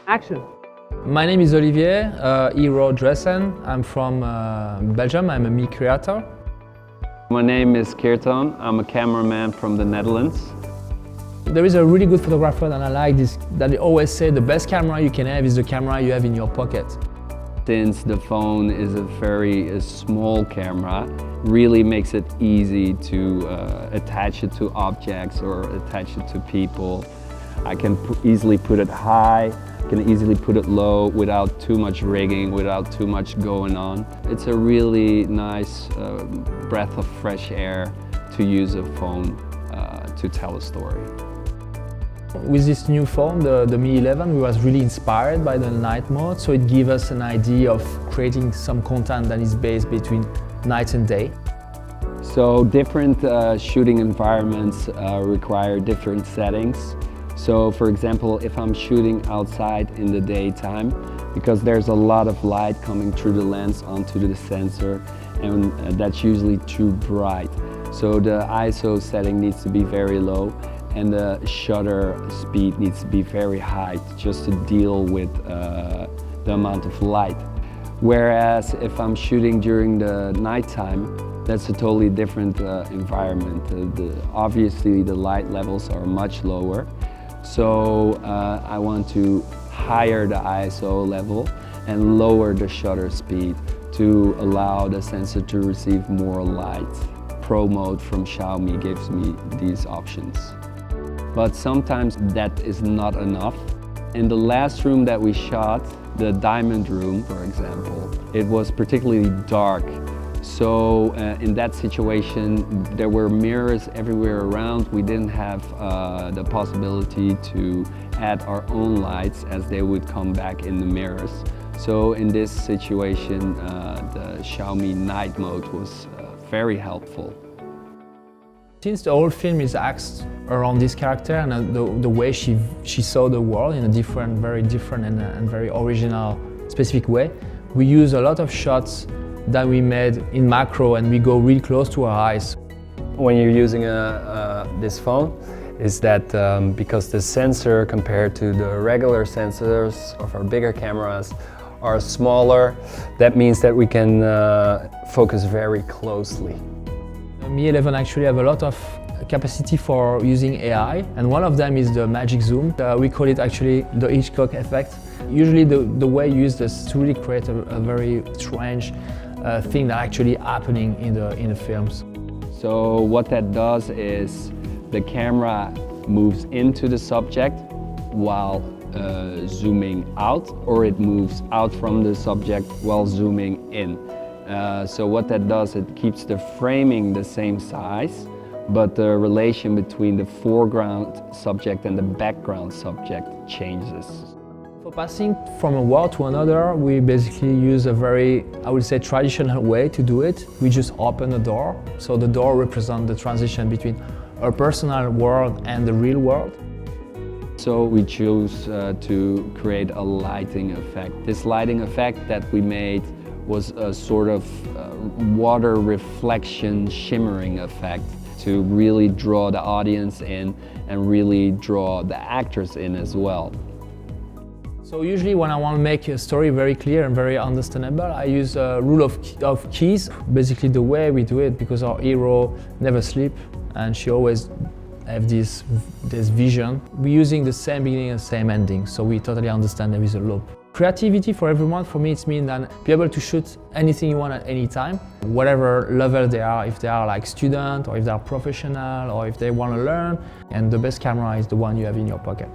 Action. My name is Olivier, hero Dressen. I'm from Belgium. I'm a me creator. My name is Kirtan. I'm a cameraman from the Netherlands. There is a really good photographer that I like this, that they always say the best camera you can have is the camera you have in your pocket. Since the phone is a very small camera, really makes it easy to attach it to objects or attach it to people. I can easily put it high, can easily put it low without too much rigging, without too much going on. It's a really nice breath of fresh air to use a phone to tell a story. With this new phone, the Mi 11, we was really inspired by the night mode, so it gives us an idea of creating some content that is based between night and day. So different shooting environments require different settings. So for example, if I'm shooting outside in the daytime, because there's a lot of light coming through the lens onto the sensor, and that's usually too bright. So the ISO setting needs to be very low and the shutter speed needs to be very high just to deal with the amount of light. Whereas if I'm shooting during the nighttime, that's a totally different environment. Obviously the light levels are much lower. So I want to higher the ISO level and lower the shutter speed to allow the sensor to receive more light. Pro mode from Xiaomi gives me these options. But sometimes that is not enough. In the last room that we shot, the diamond room, for example, it was particularly dark. So in that situation, there were mirrors everywhere around. We didn't have the possibility to add our own lights as they would come back in the mirrors. So in this situation, the Xiaomi night mode was very helpful. Since the whole film is axed around this character and the way she saw the world in a different, very different and very original, specific way, we use a lot of shots that we made in macro and we go really close to her eyes. When you're using this phone, is that because the sensor compared to the regular sensors of our bigger cameras are smaller, that means that we can focus very closely. Mi 11 actually have a lot of capacity for using AI, and one of them is the magic zoom. We call it actually the Hitchcock effect. Usually the way you use this to really create a very strange thing that actually happening in the films. So what that does is the camera moves into the subject while zooming out, or it moves out from the subject while zooming in. So what that does, it keeps the framing the same size, but the relation between the foreground subject and the background subject changes. For passing from a world to another, we basically use a very, I would say, traditional way to do it. We just open a door. So the door represents the transition between our personal world and the real world. So we choose to create a lighting effect. This lighting effect that we made was a sort of water reflection shimmering effect to really draw the audience in and really draw the actors in as well. So usually when I want to make a story very clear and very understandable, I use a rule of keys. Basically the way we do it, because our hero never sleeps and she always have this vision. We're using the same beginning and same ending, so we totally understand there is a loop. Creativity for everyone, for me, it means that be able to shoot anything you want at any time, whatever level they are, if they are like student or if they are professional or if they want to learn. And the best camera is the one you have in your pocket.